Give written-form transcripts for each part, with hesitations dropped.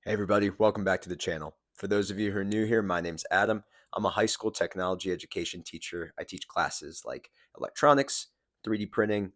Hey everybody, welcome back to the channel. For those of you who are new here, my name's Adam. I'm a high school technology education teacher. I teach classes like electronics, 3D printing,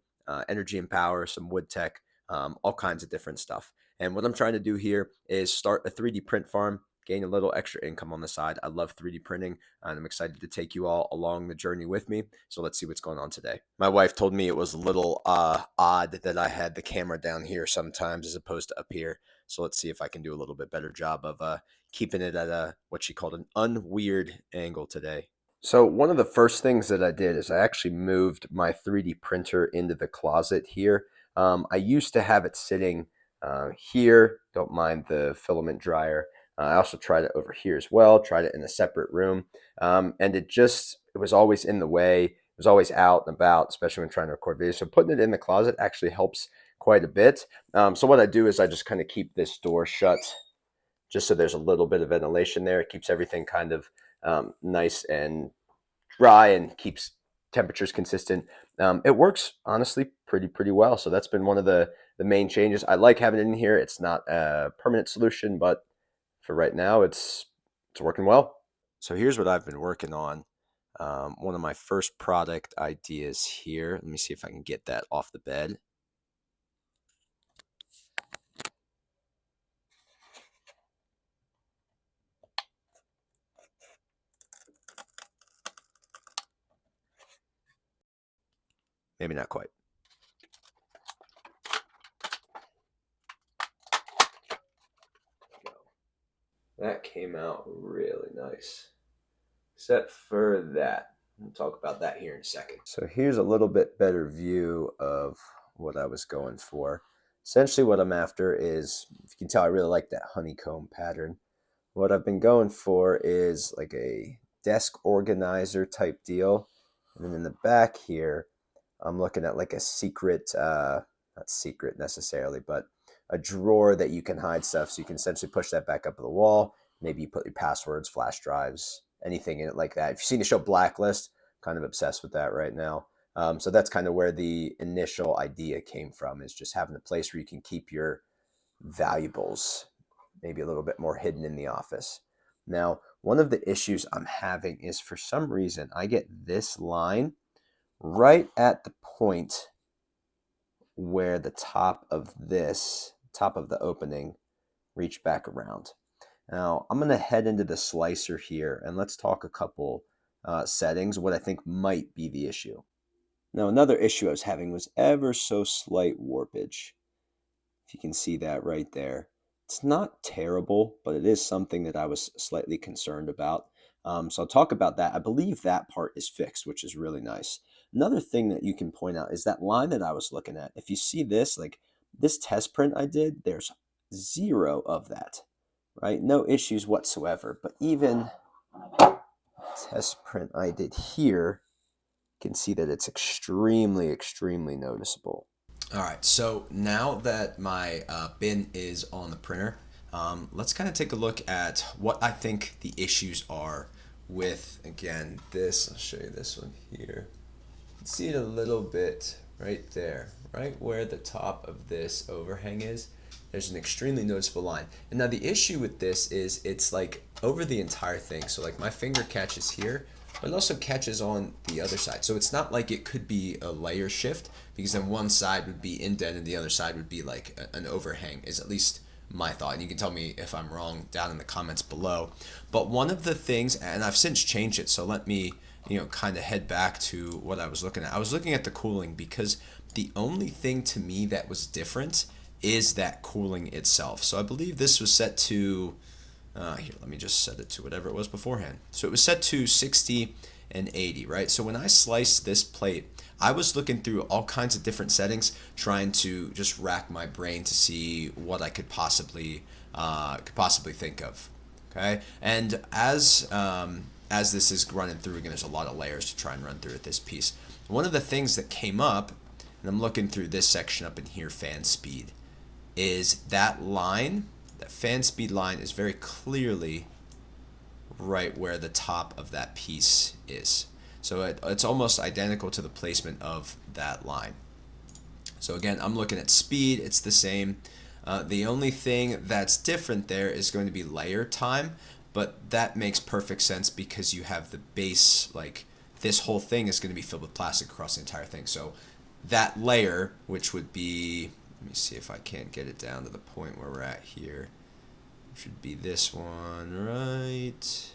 energy and power, some wood tech, all kinds of different stuff. And what I'm trying to do here is start a 3D print farm, gain a little extra income on the side. I love 3D printing, and I'm excited to take you all along the journey with me. So let's see what's going on today. My wife told me it was a little odd that I had the camera down here sometimes as opposed to up here. So let's see if I can do a little bit better job of keeping it at a what she called an unweird angle today. So one of the first things that I did is I actually moved my 3D printer into the closet here. I used to have it sitting here. Don't mind the filament dryer. I also tried it over here as well. Tried it in a separate room, and it was always in the way. It was always out and about, especially when trying to record videos. So putting it in the closet actually helps quite a bit. So what I do is I just kind of keep this door shut just so there's a little bit of ventilation there. It keeps everything kind of nice and dry and keeps temperatures consistent. It works honestly pretty well. So that's been one of the main changes. I like having it in here. It's not a permanent solution, but for right now, it's working well. So here's what I've been working on. One of my first product ideas here. Let me see if I can get that off the bed. Maybe not quite. That came out really nice, except for that. We'll talk about that here in a second. So here's a little bit better view of what I was going for. Essentially what I'm after is, if you can tell, I really like that honeycomb pattern. What I've been going for is like a desk organizer type deal. And then in the back here, I'm looking at like a secret, not secret necessarily, but a drawer that you can hide stuff. So you can essentially push that back up to the wall. Maybe you put your passwords, flash drives, anything in it like that. If you've seen the show Blacklist, kind of obsessed with that right now. So that's kind of where the initial idea came from, is just having a place where you can keep your valuables, maybe a little bit more hidden in the office. Now, one of the issues I'm having is, for some reason, I get this line right at the point where the top of the opening reach back around. Now I'm going to head into the slicer here and let's talk a couple settings, what I think might be the issue. Now another issue I was having was ever so slight warpage. If you can see that right there. It's not terrible, but it is something that I was slightly concerned about. So I'll talk about that. I believe that part is fixed, which is really nice. Another thing that you can point out is that line that I was looking at. If you see this, like this test print I did, there's zero of that, right? No issues whatsoever. But even test print I did here, you can see that it's extremely noticeable. All right, so now that my bin is on the printer, let's kind of take a look at what I think the issues are with, again, this. I'll show you this one here. You can see it a little bit right there, right where the top of this overhang is. There's an extremely noticeable line. And now the issue with this is it's like over the entire thing. So like my finger catches here, but it also catches on the other side. So it's not like it could be a layer shift, because then one side would be indent and the other side would be like an overhang, is at least my thought. And you can tell me if I'm wrong down in the comments below. But one of the things, and I've since changed it, so let me kind of head back to what I was looking at. I was looking at the cooling, because the only thing to me that was different is that cooling itself. So I believe this was set to here, let me just set it to whatever it was beforehand. So it was set to 60 and 80, right? So when I sliced this plate, I was looking through all kinds of different settings, trying to just rack my brain to see what I could possibly think of. Okay, and as this is running through, again, there's a lot of layers to try and run through at this piece. One of the things that came up, and I'm looking through this section up in here, fan speed, is that line. That fan speed line is very clearly right where the top of that piece is. So it's almost identical to the placement of that line. So again, I'm looking at speed, it's the same. The only thing that's different there is going to be layer time, but that makes perfect sense because you have the base, like this whole thing is going to be filled with plastic across the entire thing. So that layer, which would be, let me see if I can't get it down to the point where we're at here, should be this one right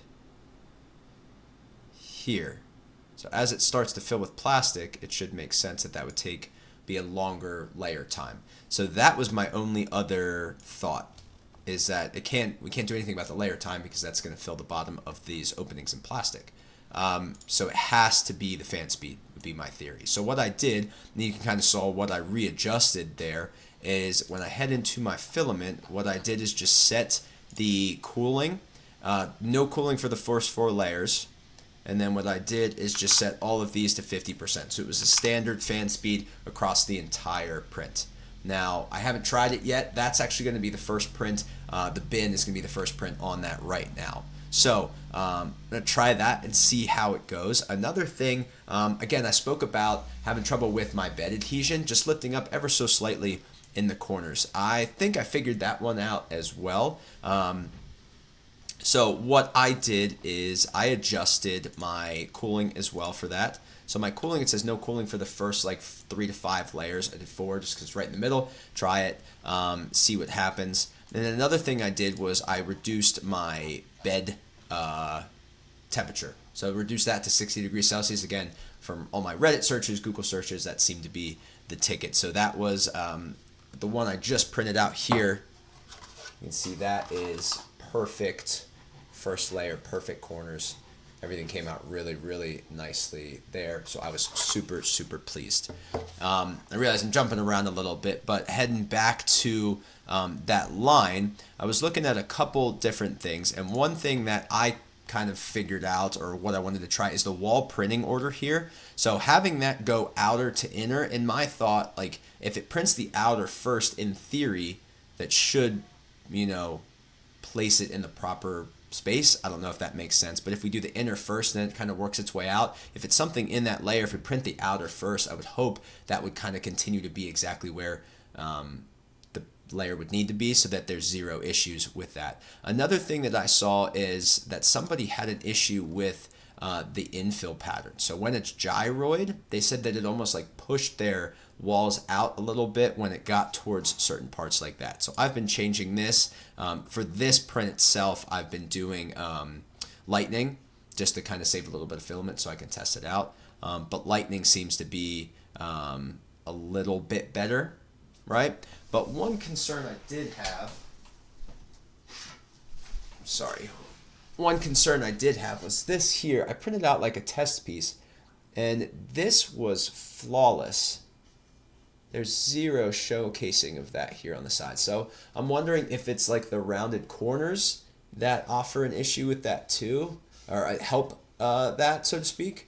here. So as it starts to fill with plastic, it should make sense that that would be a longer layer time. So that was my only other thought, is that we can't do anything about the layer time because that's going to fill the bottom of these openings in plastic. So it has to be the fan speed, would be my theory. So what I did, and you can kind of saw what I readjusted there, is when I head into my filament, what I did is just set the cooling, no cooling for the first 4 layers. And then what I did is just set all of these to 50%. So it was a standard fan speed across the entire print. Now, I haven't tried it yet. That's actually going to be the first print. The bin is going to be the first print on that right now. So I'm going to try that and see how it goes. Another thing, again, I spoke about having trouble with my bed adhesion, just lifting up ever so slightly in the corners. I think I figured that one out as well. So what I did is I adjusted my cooling as well for that. So my cooling, it says no cooling for the first like 3 to 5 layers. I did 4 just because it's right in the middle. Try it, see what happens. And then another thing I did was I reduced my bed temperature. So I reduced that to 60 degrees Celsius. Again, from all my Reddit searches, Google searches, that seemed to be the ticket. So that was the one I just printed out here. You can see that is perfect. First layer, perfect corners. Everything came out really, really nicely there. So I was super, super pleased. I realize I'm jumping around a little bit, but heading back to that line, I was looking at a couple different things. And one thing that I kind of figured out, or what I wanted to try, is the wall printing order here. So having that go outer to inner, in my thought, like if it prints the outer first, in theory, that should, place it in the proper space. I don't know if that makes sense, but if we do the inner first, then it kind of works its way out. If it's something in that layer, if we print the outer first, I would hope that would kind of continue to be exactly where the layer would need to be, so that there's 0 issues with that. Another thing that I saw is that somebody had an issue with the infill pattern. So when it's gyroid, they said that it almost like pushed their walls out a little bit when it got towards certain parts like that. So I've been changing this. For this print itself, I've been doing lightning just to kind of save a little bit of filament so I can test it out. But lightning seems to be a little bit better, right? But one concern I did have, one concern I did have was this here. I printed out like a test piece, and this was flawless. There's 0 showcasing of that here on the side. So I'm wondering if it's like the rounded corners that offer an issue with that too, or help that, so to speak.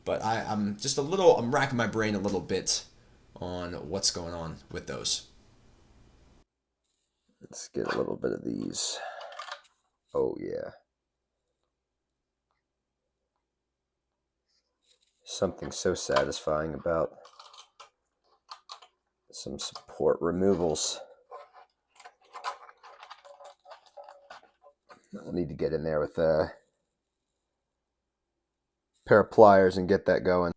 But I'm just I'm racking my brain a little bit on what's going on with those. Let's get a little bit of these. Oh yeah. Something so satisfying about some support removals. I'll need to get in there with a pair of pliers and get that going.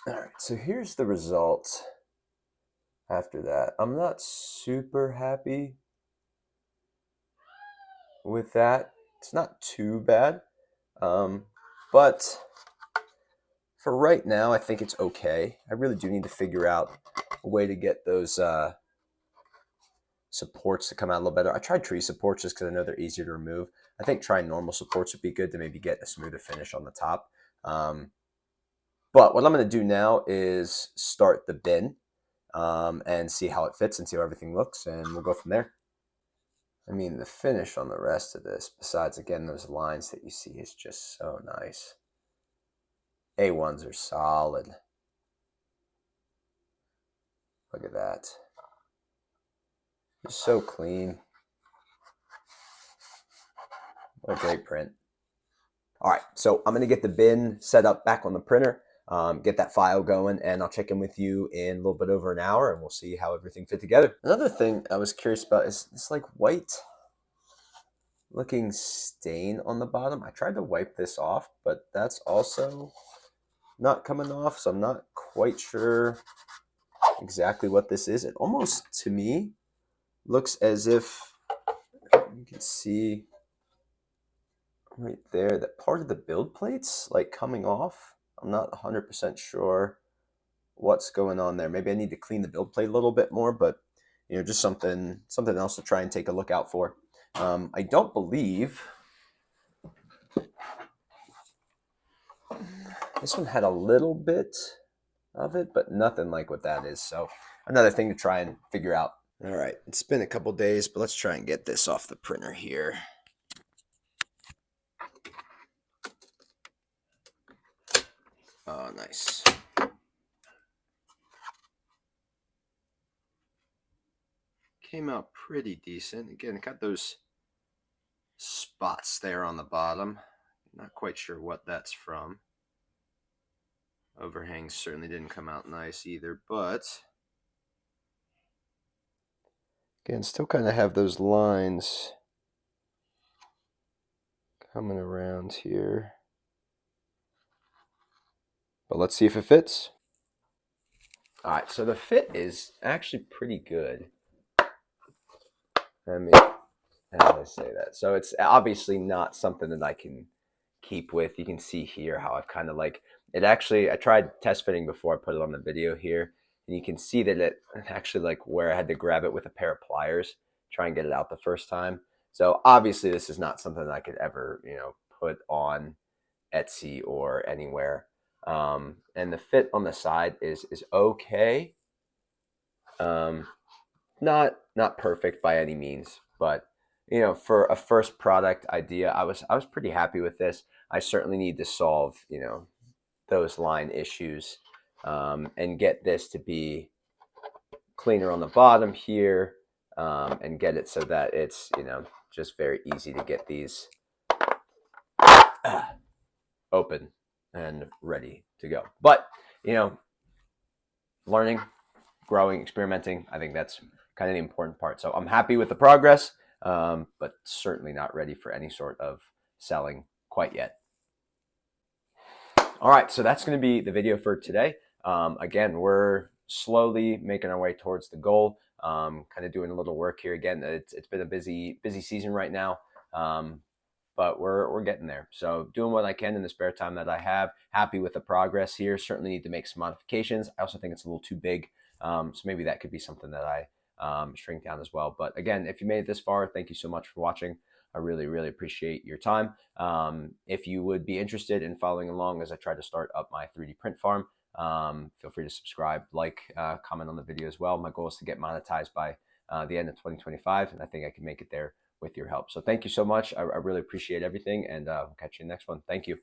All right, so here's the result after that. I'm not super happy with that. It's not too bad, but for right now, I think it's okay. I really do need to figure out a way to get those supports to come out a little better. I tried tree supports just because I know they're easier to remove. I think trying normal supports would be good to maybe get a smoother finish on the top. But what I'm going to do now is start the bin and see how it fits and see how everything looks, and we'll go from there. I mean, the finish on the rest of this, besides, again, those lines that you see, is just so nice. A1s are solid. Look at that. Just so clean. What a great print. All right, so I'm going to get the bin set up back on the printer, get that file going, and I'll check in with you in a little bit over an hour, and we'll see how everything fit together. Another thing I was curious about is this like white looking stain on the bottom. I tried to wipe this off, but that's also not coming off, so I'm not quite sure exactly what this is. It almost, to me, looks as if you can see right there that part of the build plates like coming off. I'm not 100% sure what's going on there. Maybe I need to clean the build plate a little bit more, but just something else to try and take a look out for. I don't believe this one had a little bit of it, but nothing like what that is. So another thing to try and figure out. All right, it's been a couple days, but let's try and get this off the printer here. Oh, nice. Came out pretty decent. Again, it got those spots there on the bottom. Not quite sure what that's from. Overhangs certainly didn't come out nice either, but again, still kind of have those lines coming around here. But let's see if it fits. All right, so the fit is actually pretty good. How do I say that? So it's obviously not something that I can keep with. You can see here how I've kind of like it actually, I tried test fitting before I put it on the video here, and you can see that it actually like where I had to grab it with a pair of pliers, try and get it out the first time. So obviously this is not something that I could ever, put on Etsy or anywhere. And the fit on the side is okay. Not perfect by any means, but for a first product idea, I was pretty happy with this. I certainly need to solve those line issues, and get this to be cleaner on the bottom here, and get it so that it's just very easy to get these open and ready to go. But learning, growing, experimenting, I think that's kind of the important part. So I'm happy with the progress, but certainly not ready for any sort of selling quite yet. All right, so that's going to be the video for today. Again, we're slowly making our way towards the goal. Kind of doing a little work here. Again, it's been a busy season right now, but we're getting there. So doing what I can in the spare time that I have. Happy with the progress here. Certainly need to make some modifications. I also think it's a little too big, so maybe that could be something that I shrink down as well. But again, if you made it this far, thank you so much for watching. I really, really appreciate your time. If you would be interested in following along as I try to start up my 3D print farm, feel free to subscribe, like, comment on the video as well. My goal is to get monetized by the end of 2025, and I think I can make it there with your help. So thank you so much. I really appreciate everything, and we'll catch you in the next one. Thank you.